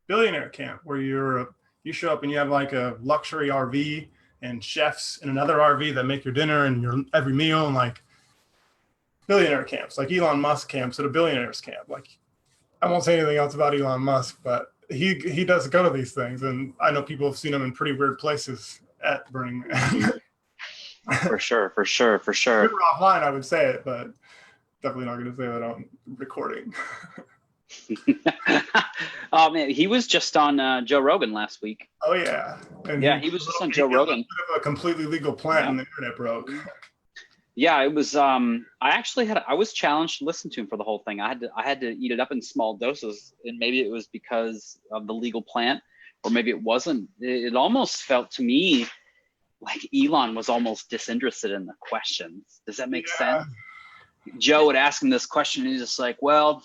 billionaire camp where you show up and you have like a luxury RV and chefs in another RV that make your dinner and your every meal, and like billionaire camps, like Elon Musk camps at a billionaire's camp. Like, I won't say anything else about Elon Musk, but he does go to these things, and I know people have seen him in pretty weird places at Burning Man. For sure. If we were offline, I would say it, but definitely not going to say that on recording. Oh man, he was just on Joe Rogan last week. Oh yeah, and he was just on Joe Rogan. A completely legal plant, and the internet broke. Yeah, it was. I was challenged to listen to him for the whole thing. I had to eat it up in small doses, and maybe it was because of the legal plant, or maybe it wasn't. It almost felt to me like Elon was almost disinterested in the questions. Does that make sense? Joe would ask him this question, and he's just like, "Well,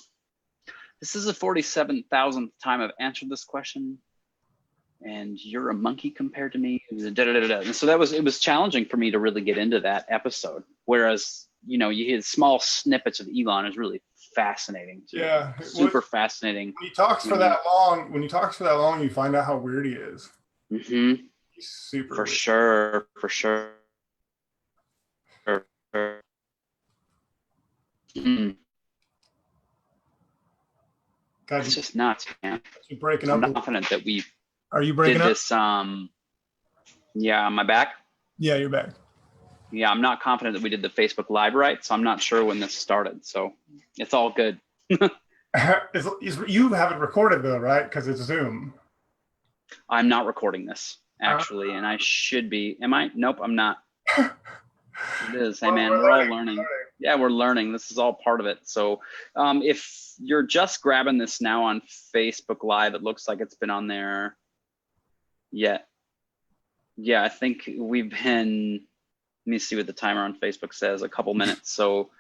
this is the 47,000th time I've answered this question, and you're a monkey compared to me." And so it was challenging for me to really get into that episode. Whereas, you hear small snippets of Elon is really fascinating. Yeah, super fascinating. When he talks for that long, you find out how weird he is. Mm-hmm. He's super for weird. Sure. Mm. God, it's just nuts, man. You're breaking I'm up. confident that we Are you breaking did up? this. Yeah, am I back? Yeah, you're back. Yeah, I'm not confident that we did the Facebook Live right, so I'm not sure when this started. So it's all good. You have it recorded though, right? Because it's Zoom. I'm not recording this actually, and I should be. Am I? Nope, I'm not. It is. Hey man, we're all learning. Yeah, we're learning. This is all part of it. So if you're just grabbing this now on Facebook Live, it looks like it's been on there yet. Yeah, I think we've been, let me see what the timer on Facebook says, a couple minutes. So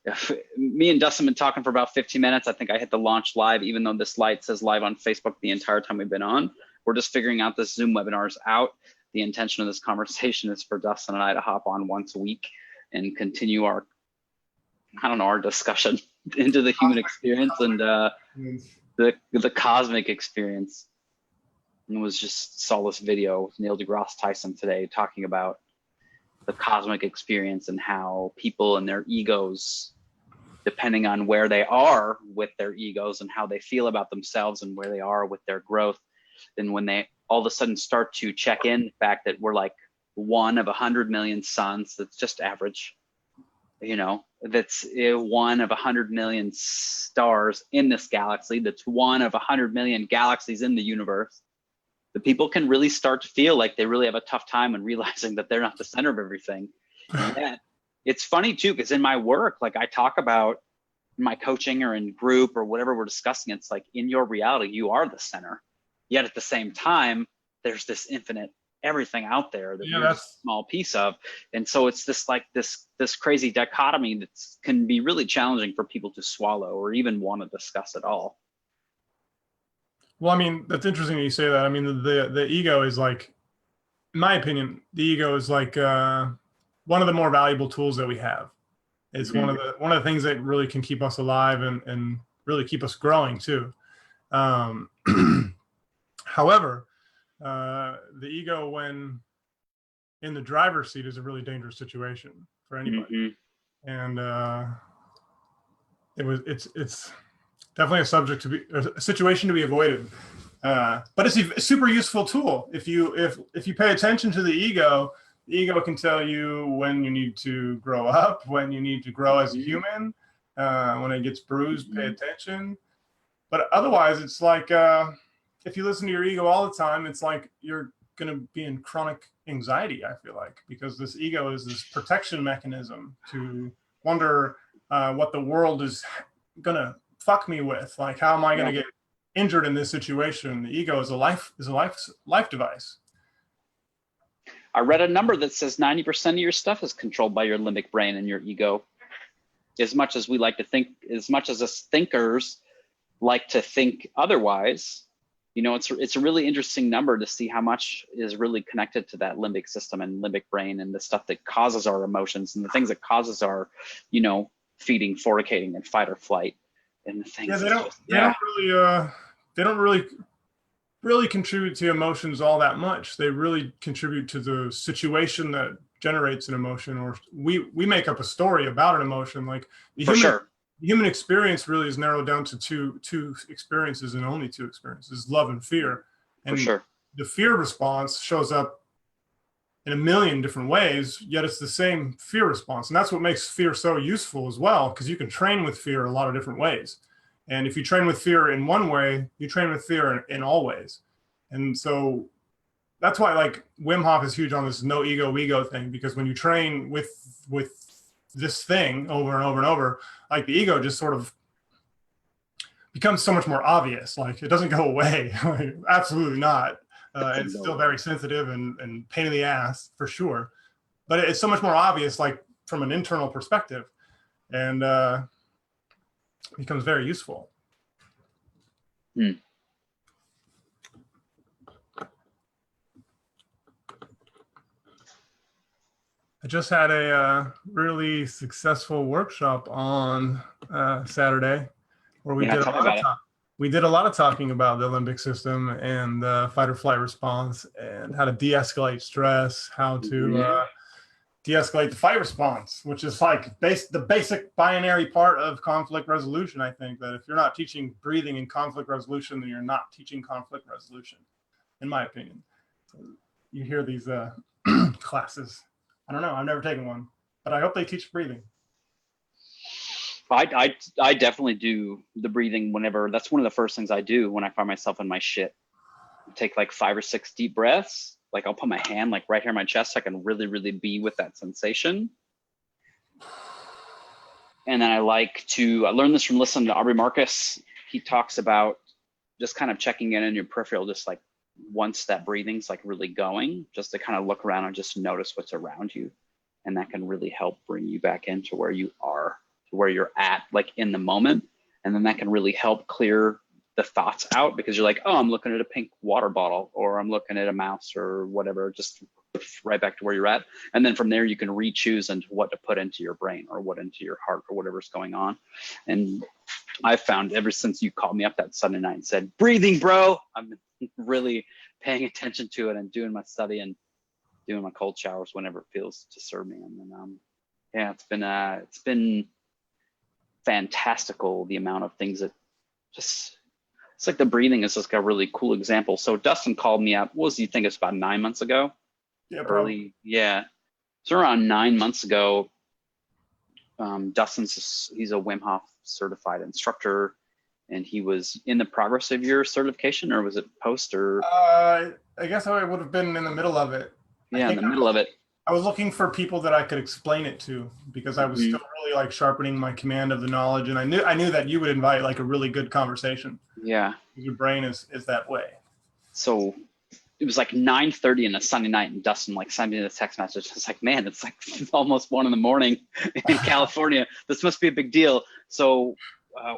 if me and Dustin have been talking for about 15 minutes. I think I hit the launch live, even though this light says live on Facebook the entire time we've been on. We're just figuring out this Zoom webinar is out. The intention of this conversation is for Dustin and I to hop on once a week and continue our discussion into the human experience and the cosmic experience. And it was just saw this video with Neil deGrasse Tyson today talking about the cosmic experience and how people and their egos, depending on where they are with their egos and how they feel about themselves and where they are with their growth, and when they all of a sudden start to check in the fact that we're like one of 100 million suns, that's just average, that's one of 100 million stars in this galaxy, that's one of 100 million galaxies in the universe. The people can really start to feel like they really have a tough time in realizing that they're not the center of everything. And yet, it's funny too, because in my work, like I talk about in my coaching or in group or whatever we're discussing, it's like in your reality, you are the center. Yet at the same time, there's this infinite everything out there that you're a small piece of. And so it's this like this crazy dichotomy that can be really challenging for people to swallow or even want to discuss at all. Well, I mean, that's interesting that you say that. I mean, the ego is like, in my opinion, the ego is like one of the more valuable tools that we have. It's one of the things that really can keep us alive and really keep us growing too. However, the ego, when in the driver's seat, is a really dangerous situation for anybody. And it's definitely a situation to be avoided. But it's a super useful tool. If you pay attention to the ego can tell you when you need to grow up, when you need to grow as a human, when it gets bruised, pay attention. But otherwise, it's like, if you listen to your ego all the time, it's like you're going to be in chronic anxiety, I feel like, because this ego is this protection mechanism to wonder what the world is going to fuck me with. Like, how am I going to get injured in this situation? The ego is a life device. I read a number that says 90% of your stuff is controlled by your limbic brain and your ego. As much as we like to think, as much as us thinkers like to think otherwise, it's a really interesting number to see how much is really connected to that limbic system and limbic brain and the stuff that causes our emotions and the things that causes our, feeding, fornicating, and fight or flight. And the things they don't really really contribute to emotions all that much. They really contribute to the situation that generates an emotion, or we make up a story about an emotion. Like the human experience really is narrowed down to two experiences, and only two experiences: love and fear. And the fear response shows up in a million different ways, yet it's the same fear response. And that's what makes fear so useful as well, because you can train with fear a lot of different ways. And if you train with fear in one way, you train with fear in all ways. And so that's why, like, Wim Hof is huge on this no ego, we go thing, because when you train with this thing over and over and over, like, the ego just sort of becomes so much more obvious. Like, it doesn't go away. Like, absolutely not. It's still very sensitive and pain in the ass for sure, but it's so much more obvious, like, from an internal perspective, and becomes very useful. I just had a really successful workshop on Saturday, where we did a lot of talking about the limbic system and fight or flight response, and how to de-escalate stress, how to de-escalate the fight response, which is like the basic binary part of conflict resolution. I think that if you're not teaching breathing and conflict resolution, then you're not teaching conflict resolution, in my opinion. So you hear these classes. I don't know. I've never taken one, but I hope they teach breathing. I definitely do the breathing whenever. That's one of the first things I do when I find myself in my shit. Take like 5 or 6 deep breaths. Like, I'll put my hand like right here in my chest, so I can really, really be with that sensation. And then I learned this from listening to Aubrey Marcus. He talks about just kind of checking in your peripheral, just like once that breathing's like really going, just to kind of look around and just notice what's around you. And that can really help bring you back into where you are, to where you're at, like in the moment. And then that can really help clear the thoughts out, because you're like, oh, I'm looking at a pink water bottle, or I'm looking at a mouse or whatever, just right back to where you're at. And then from there, you can re-choose into what to put into your brain or what into your heart or whatever's going on. And I've found ever since you called me up that Sunday night and said, breathing, bro, I'm really paying attention to it and doing my study and doing my cold showers whenever it feels to serve me. And then, yeah, it's been fantastical, the amount of things that just, it's like the breathing is just a really cool example. So Dustin called me up. What was, you think it's about 9 months ago? Yeah, probably. Yeah. So around 9 months ago, he's a Wim Hof certified instructor, and he was in the progress of your certification, or was it post, or? I guess I would have been in the middle of it. Yeah, in the middle of it. I was looking for people that I could explain it to, because I was still really like sharpening my command of the knowledge, and I knew that you would invite like a really good conversation. Yeah. Your brain is that way. So it was like 9:30 on a Sunday night, and Dustin like sent me the text message. It's like, man, it's like almost 1 a.m. in California. This must be a big deal. So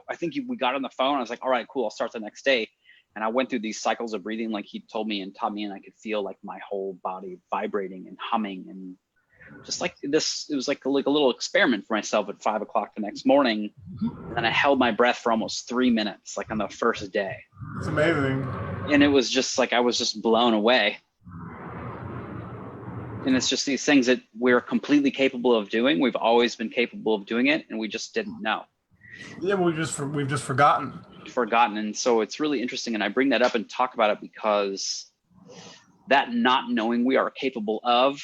I think we got on the phone. I was like, all right, cool. I'll start the next day. And I went through these cycles of breathing like he told me and taught me, and I could feel like my whole body vibrating and humming, and just like this, it was like a little experiment for myself at 5 o'clock the next morning. And then I held my breath for almost 3 minutes, like on the first day. It's amazing. And it was just like, I was just blown away. And it's just these things that we're completely capable of doing. We've always been capable of doing it, and we just didn't know. Yeah, we've just forgotten. And so it's really interesting, and I bring that up and talk about it because that not knowing we are capable of ...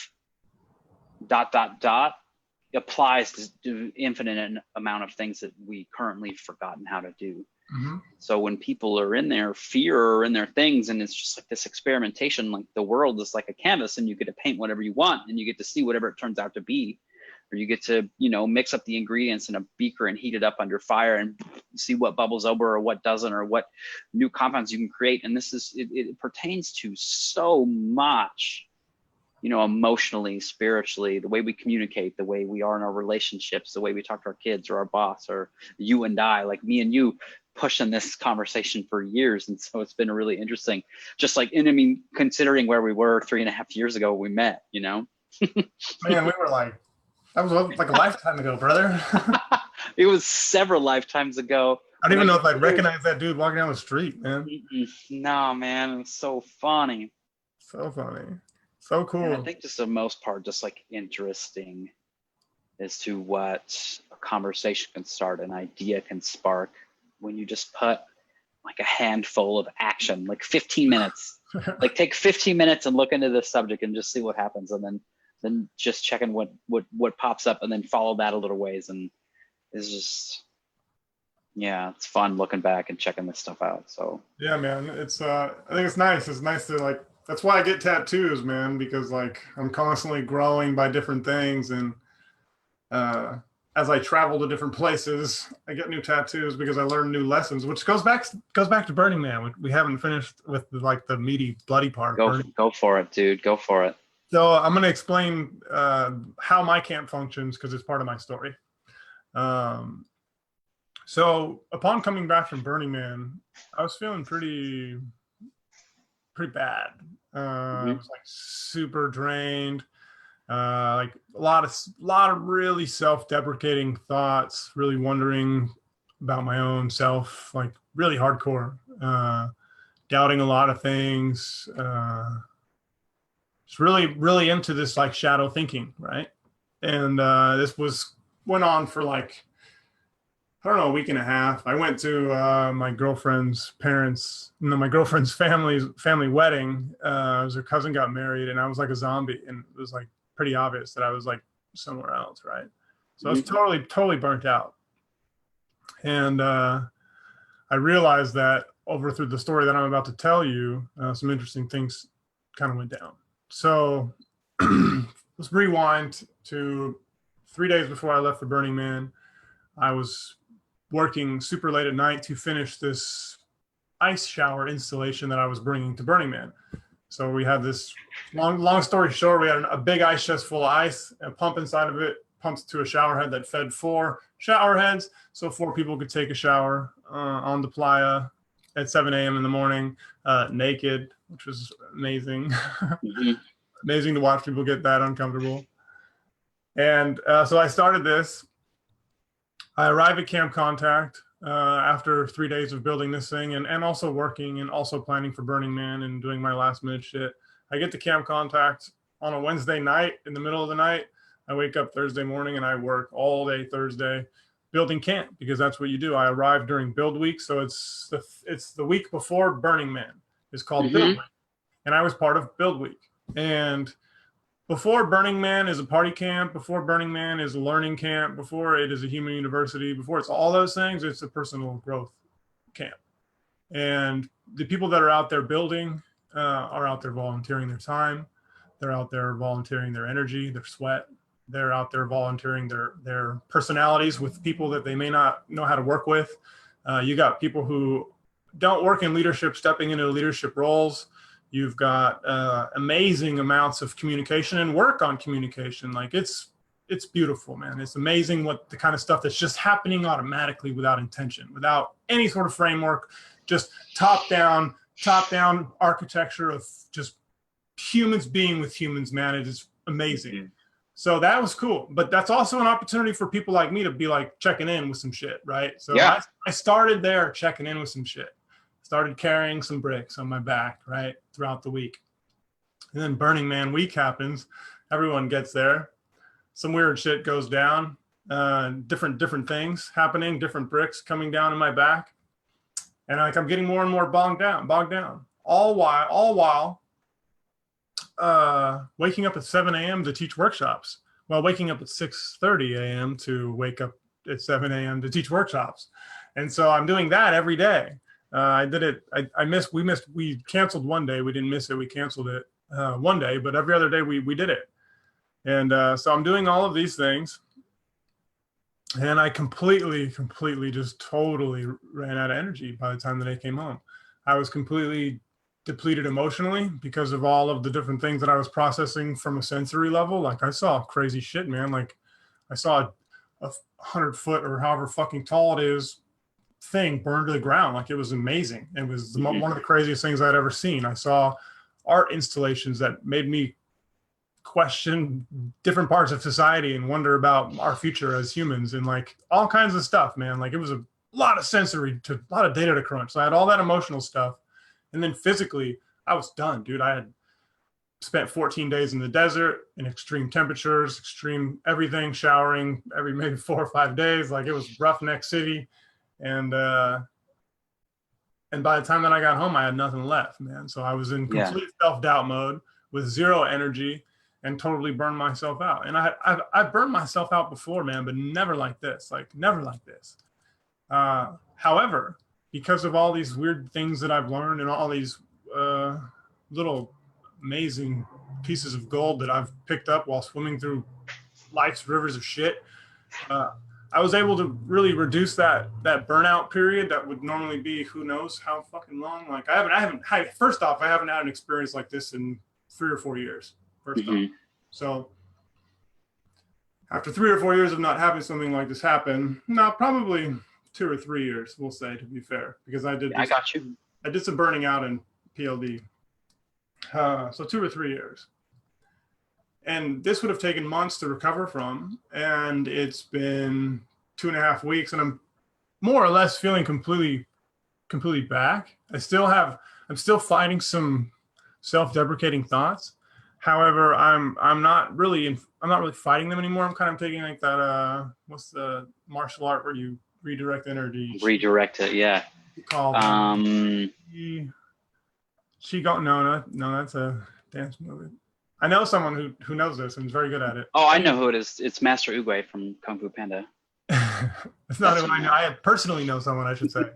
applies to infinite amount of things that we currently forgotten how to do. So when people are in their fear or in their things, and it's just like this experimentation, like the world is like a canvas, and you get to paint whatever you want, and you get to see whatever it turns out to be. Or you get to, mix up the ingredients in a beaker and heat it up under fire and see what bubbles over or what doesn't, or what new compounds you can create. And this is, it pertains to so much, emotionally, spiritually, the way we communicate, the way we are in our relationships, the way we talk to our kids or our boss, or you and I, like me and you, pushing this conversation for years. And so it's been really interesting, just like, and I mean, considering where we were 3.5 years ago, we met, Man, we were that was like a lifetime ago, brother. It was several lifetimes ago. I don't when even I know get if I'd tears. recognize that dude walking down the street, man. No, man, it's so funny. So funny. So And I cool. think just the most part, just like interesting as to what a conversation can start, an idea can spark when you just put like a handful of action, like 15 minutes. Like take 15 minutes and look into this subject and just see what happens, and then just checking what pops up, and then follow that a little ways. And it's just, yeah, it's fun looking back and checking this stuff out. So Yeah, man. It's I think it's nice. It's nice to like that's why I get tattoos, man, because like I'm constantly growing by different things, and as I travel to different places, I get new tattoos because I learn new lessons, which goes back to Burning Man. We haven't finished with like the meaty, bloody part. go for it, dude. Go for it. So I'm going to explain how my camp functions because it's part of my story. So upon coming back from Burning Man, I was feeling pretty bad. I was like super drained. Like a lot of really self-deprecating thoughts, really wondering about my own self, like really hardcore, doubting a lot of things, just really into this like shadow thinking, right? And this went on for like, I don't know, a week and a half. I went to my girlfriend's family wedding. Her cousin got married, and I was like a zombie, and it was like pretty obvious that I was like somewhere else, right? So I was totally burnt out, and I realized that through the story that I'm about to tell you, some interesting things kind of went down. So let's rewind to 3 days before I left for Burning Man. I was working super late at night to finish this ice shower installation that I was bringing to Burning Man. So we had this long story short, we had a big ice chest full of ice, a pump inside of it, pumps to a shower head that fed 4 shower heads. So 4 people could take a shower on the playa at 7 a.m. in the morning, naked, which was amazing. Amazing to watch people get that uncomfortable. And so I started this. I arrive at Camp Contact after 3 days of building this thing and also working and also planning for Burning Man and doing my last minute shit. I get to Camp Contact on a Wednesday night in the middle of the night. I wake up Thursday morning and I work all day Thursday building camp because that's what you do. I arrive during build week. So it's the week before Burning Man. It's called Build Week. And I was part of Build Week. And before Burning Man is a party camp, before Burning Man is a learning camp, before it is a human university, before it's all those things, it's a personal growth camp. And the people that are out there building are out there volunteering their time. They're out there volunteering their energy, their sweat. They're out there volunteering their personalities with people that they may not know how to work with. You got people who don't work in leadership, stepping into leadership roles. You've got amazing amounts of communication and work on communication. Like it's beautiful, man. It's amazing what the kind of stuff that's just happening automatically without intention, without any sort of framework, just top down architecture of just humans being with humans, man. It is amazing. So that was cool. But that's also an opportunity for people like me to be like checking in with some shit, right? So yeah. I started there checking in with some shit. Started carrying some bricks on my back, right, throughout the week. And then Burning Man week happens. Everyone gets there. Some weird shit goes down. Different things happening, different bricks coming down in my back. And like I'm getting more and more bogged down. All while waking up at 7 a.m. to teach workshops. Well, waking up at 6:30 a.m. to wake up at 7 a.m. to teach workshops. And so I'm doing that every day. I did it. We canceled one day. We didn't miss it. We canceled it one day, but every other day we did it. And so I'm doing all of these things. And I completely just totally ran out of energy by the time that I came home. I was completely depleted emotionally because of all of the different things that I was processing from a sensory level. Like I saw crazy shit, man. Like I saw a 100-foot or however fucking tall it is thing burned to the ground. Like it was amazing. It was one of the craziest things I'd ever seen. I saw art installations that made me question different parts of society and wonder about our future as humans and like all kinds of stuff, man. Like it was a lot of a lot of data to crunch. So I had all that emotional stuff. And then physically, I was done, dude. I had spent 14 days in the desert in extreme temperatures, extreme everything, showering every maybe 4 or 5 days. Like, it was roughneck city. And by the time that I got home, I had nothing left, man. So I was in complete self-doubt mode with zero energy and totally burned myself out. And I've burned myself out before, man, but never like this, like never like this. However, because of all these weird things that I've learned and all these little amazing pieces of gold that I've picked up while swimming through life's rivers of shit, I was able to really reduce that burnout period that would normally be who knows how fucking long. Like, first off, I haven't had an experience like this in 3 or 4 years. First off, so after 3 or 4 years of not having something like this happen, no, probably 2 or 3 years, we'll say, to be fair, because I did some burning out in PLD. So 2 or 3 years. And this would have taken months to recover from. And it's been 2.5 weeks, and I'm more or less feeling completely back. I'm still fighting some self-deprecating thoughts. However, I'm not really fighting them anymore. I'm kind of taking like that, what's the martial art where you redirect energy? Redirect it, yeah. Called no, that's a dance movie. I know someone who knows this and is very good at it. Oh, I know who it is. It's Master Oogway from Kung Fu Panda. It's not who I know. I personally know someone, I should say.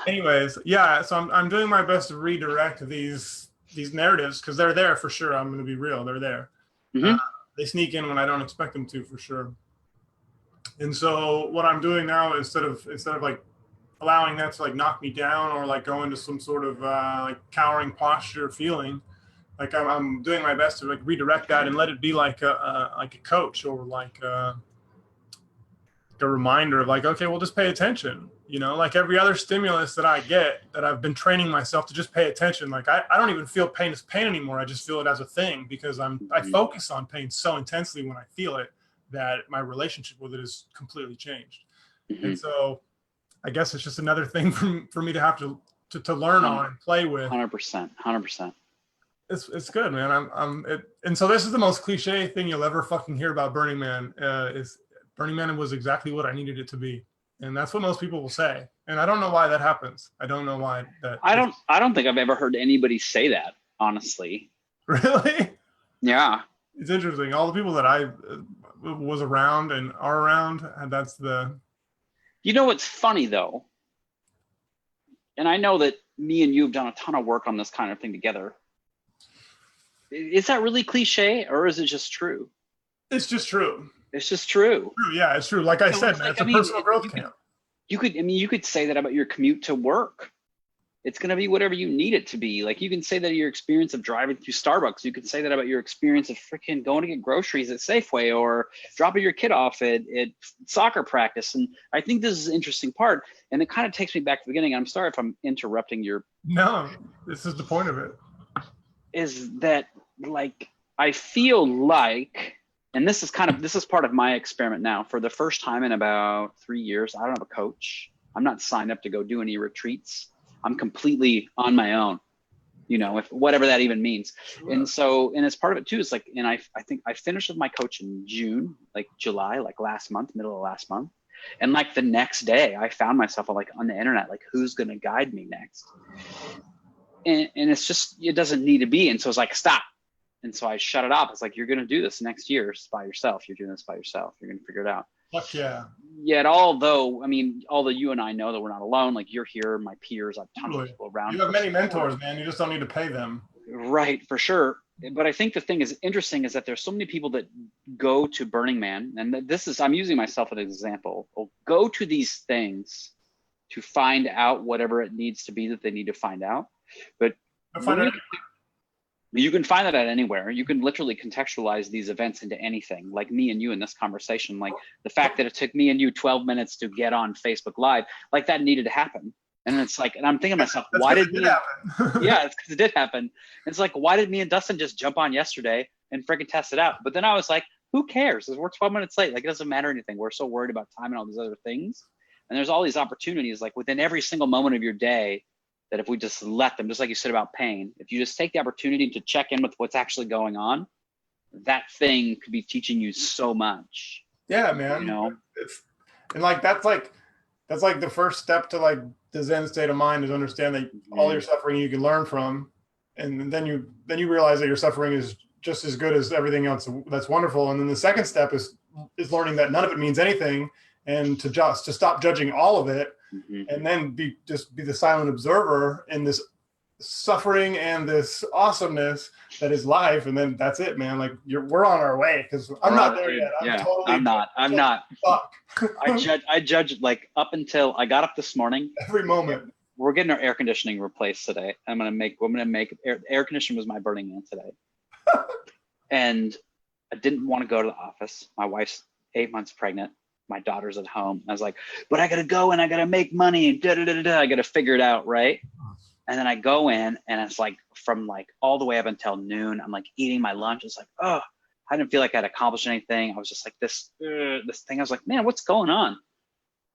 Anyways, yeah. So I'm doing my best to redirect these narratives, because they're there for sure. I'm going to be real. They're there. They sneak in when I don't expect them to, for sure. And so what I'm doing now, instead of like allowing that to like knock me down or like go into some sort of like cowering posture feeling, like I'm doing my best to like redirect that and let it be like a coach, or like a reminder of like, okay, well, just pay attention. You know, like every other stimulus that I get, that I've been training myself to just pay attention. Like I don't even feel pain as pain anymore. I just feel it as a thing, because I focus on pain so intensely when I feel it that my relationship with it is completely changed. And so I guess it's just another thing for me to have to learn on and play with. 100%. It's good, man. And so this is the most cliche thing you'll ever fucking hear about Burning Man. Is Burning Man was exactly what I needed it to be, and that's what most people will say. And I don't know why that happens. I don't know why that. I don't think I've ever heard anybody say that, honestly. Really? Yeah. It's interesting. All the people that I was around and are around, and that's the. You know what's funny though, and I know that me and you have done a ton of work on this kind of thing together. Is that really cliche, or is it just true? It's just true. It's just true. Yeah, it's true. Like I said, man, it's a personal growth camp. You could say that about your commute to work. It's going to be whatever you need it to be. Like, you can say that your experience of driving through Starbucks. You can say that about your experience of freaking going to get groceries at Safeway, or dropping your kid off at soccer practice. And I think this is an interesting part. And it kind of takes me back to the beginning. I'm sorry if I'm interrupting your. No, this is the point of it. Is that, like, I feel like, and this is part of my experiment now. For the first time in about 3 years, I don't have a coach. I'm not signed up to go do any retreats. I'm completely on my own, you know, if whatever that even means. Sure. And as part of it too, it's like, and I think I finished with my coach in July, like last month, middle of last month. And like the next day I found myself like on the internet, like, who's going to guide me next? And it's just, it doesn't need to be. And so it's like, stop. And so I shut it off. It's like, you're going to do this next year by yourself. You're doing this by yourself. You're going to figure it out. Fuck yeah. Yet, although you and I know that we're not alone, like, you're here, my peers, I have tons of people around. You have many mentors, man. You just don't need to pay them. Right, for sure. But I think the thing is interesting is that there's so many people that go to Burning Man, and I'm using myself as an example, will go to these things to find out whatever it needs to be that they need to find out. But you can find that out anywhere. You can literally contextualize these events into anything, like me and you in this conversation. Like the fact that it took me and you 12 minutes to get on Facebook Live, like that needed to happen. And it's like, and I'm thinking to myself, why did it happen? Yeah, it's because it did happen. And it's like, why did me and Dustin just jump on yesterday and freaking test it out? But then I was like, Who cares? We're 12 minutes late. Like, it doesn't matter anything. We're so worried about time and all these other things. And there's all these opportunities, like within every single moment of your day, that if we just let them, just like you said about pain, if you just take the opportunity to check in with what's actually going on, that thing could be teaching you so much. Yeah, man. You know? And like that's like the first step to like the Zen state of mind, is understand that all your suffering you can learn from, and then you realize that your suffering is just as good as everything else that's wonderful. And then the second step is learning that none of it means anything, and to stop judging all of it, and then be the silent observer in this suffering and this awesomeness that is life. And then that's it, man. Like we're on our way, because I'm not there yet. I'm not. Fuck. I judge like up until I got up this morning. Every moment. We're getting our air conditioning replaced today. I'm gonna make air conditioning was my Burning Man today. And I didn't want to go to the office. My wife's 8 months pregnant. My daughter's at home. I was like, but I gotta go and I gotta make money and I gotta figure it out, right? And then I go in and it's like from like all the way up until noon, I'm like eating my lunch. It's like, oh, I didn't feel like I'd accomplished anything. I was just like this thing. I was like, man, what's going on?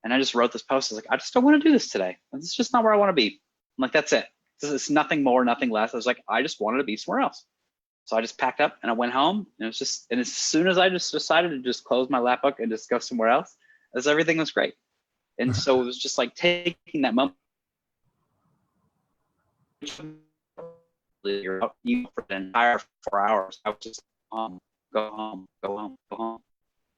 And I just wrote this post. I was like, I just don't want to do this today. It's just not where I want to be. I'm like, that's it. It's nothing more, nothing less. I was like, I just wanted to be somewhere else. So I just packed up and I went home, and as soon as I just decided to just close my laptop and just go somewhere else, as everything was great. And so it was just like taking that moment. You're out for the entire 4 hours. I was just go home.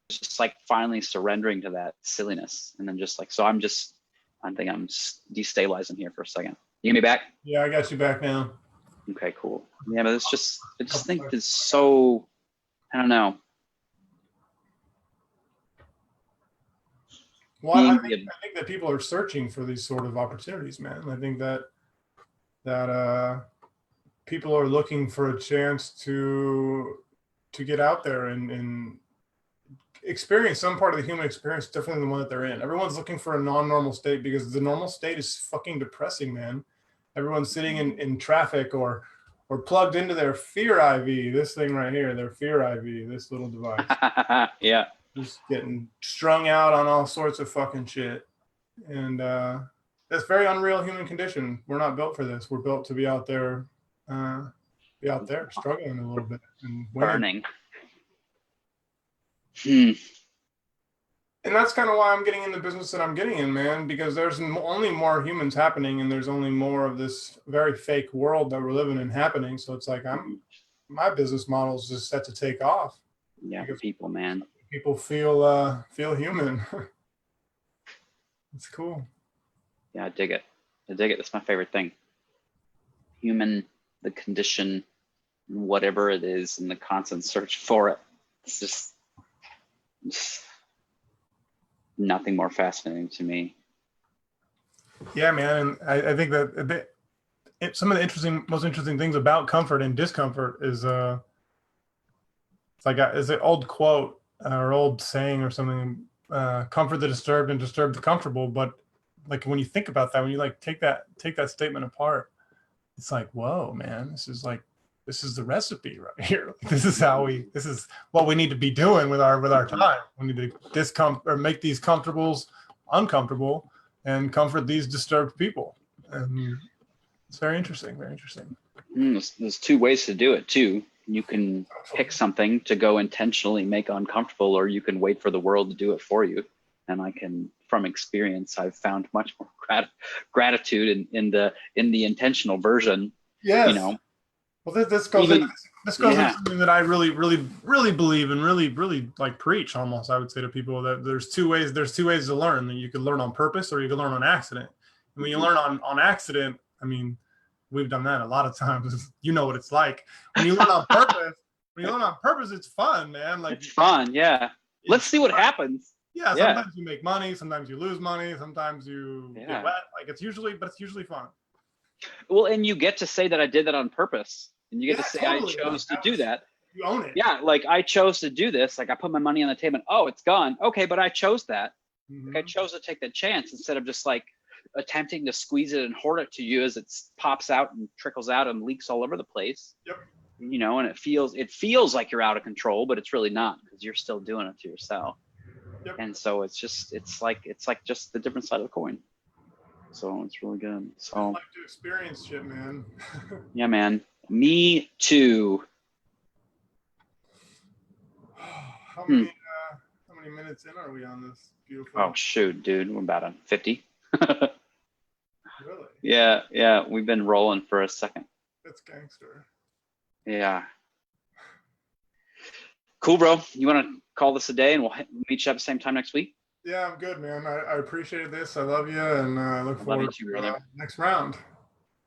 It's just like finally surrendering to that silliness, and then just like, so I think I'm destabilizing here for a second. You get me back? Yeah, I got you back now. Okay, cool. Yeah, but I just think it's so, I don't know. Well, I think that people are searching for these sort of opportunities, man. I think that people are looking for a chance to get out there and experience some part of the human experience different than the one that they're in. Everyone's looking for a non-normal state, because the normal state is fucking depressing, man. Everyone's sitting in traffic or plugged into their fear IV, this thing right here, their fear IV, this little device. Yeah. Just getting strung out on all sorts of fucking shit. And that's very unreal human condition. We're not built for this. We're built to be out there struggling a little bit and winning. Burning. And that's kind of why I'm getting in the business that I'm getting in, man, because there's only more humans happening, and there's only more of this very fake world that we're living in happening. So it's like my business model is just set to take off. Yeah, for people, man. People feel human. It's cool. Yeah, I dig it. That's my favorite thing. Human, the condition, whatever it is, and the constant search for it. It's just nothing more fascinating to me. Yeah, man. And I think that some of the most interesting things about comfort and discomfort is it's an old quote or old saying or something, comfort the disturbed and disturb the comfortable. But like when you think about that, when you like take that statement apart, it's like, whoa, man, this is the recipe right here. This is what we need to be doing with our time. We need to make these comfortables uncomfortable and comfort these disturbed people. And it's very interesting. Very interesting. There's two ways to do it too. You can pick something to go intentionally make uncomfortable, or you can wait for the world to do it for you. And from experience, I've found much more gratitude in the intentional version. Yes. You know. Well, this goes into something that I really, really, really believe and really, really like preach almost. I would say to people that there's two ways to learn. You can learn on purpose or you can learn on accident. And when you learn on accident, I mean, we've done that a lot of times. You know what it's like. When you learn on purpose, it's fun, man. Like, it's fun, yeah. Let's see what happens. Yeah, sometimes you make money, sometimes you lose money, sometimes you get wet. Like it's usually fun. Well, and you get to say that I did that on purpose, and you get to say totally. I chose to do that. You own it. Yeah, like I chose to do this. Like I put my money on the table. And, oh, it's gone. Okay, but I chose that. Like, I chose to take that chance instead of just like attempting to squeeze it and hoard it to you as it pops out and trickles out and leaks all over the place. Yep. you know, and it feels like you're out of control, but it's really not, because you're still doing it to yourself. Yep. And so it's like just the different side of the coin. So it's really good. So I like to experience shit, man. yeah, man. Me too. How many minutes in are we on this beautiful? Oh shoot, dude, we're about on 50. Really? Yeah, we've been rolling for a second. That's gangster. Yeah. Cool, bro. You want to call this a day, and we'll meet you up at the same time next week? Yeah, I'm good, man. I appreciate this. I love you, and I look forward you too, to brother. next round.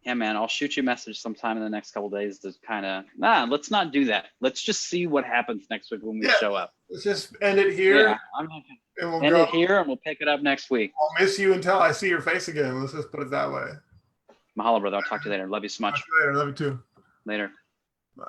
Yeah, man. I'll shoot you a message sometime in the next couple of days to kind of, let's not do that. Let's just see what happens next week when we show up. Let's just end it here. Yeah, and we'll end it here, and we'll pick it up next week. I'll miss you until I see your face again. Let's just put it that way. Mahalo, brother. I'll talk to you later. Love you so much. Talk to you later. Love you too. Later. Bye.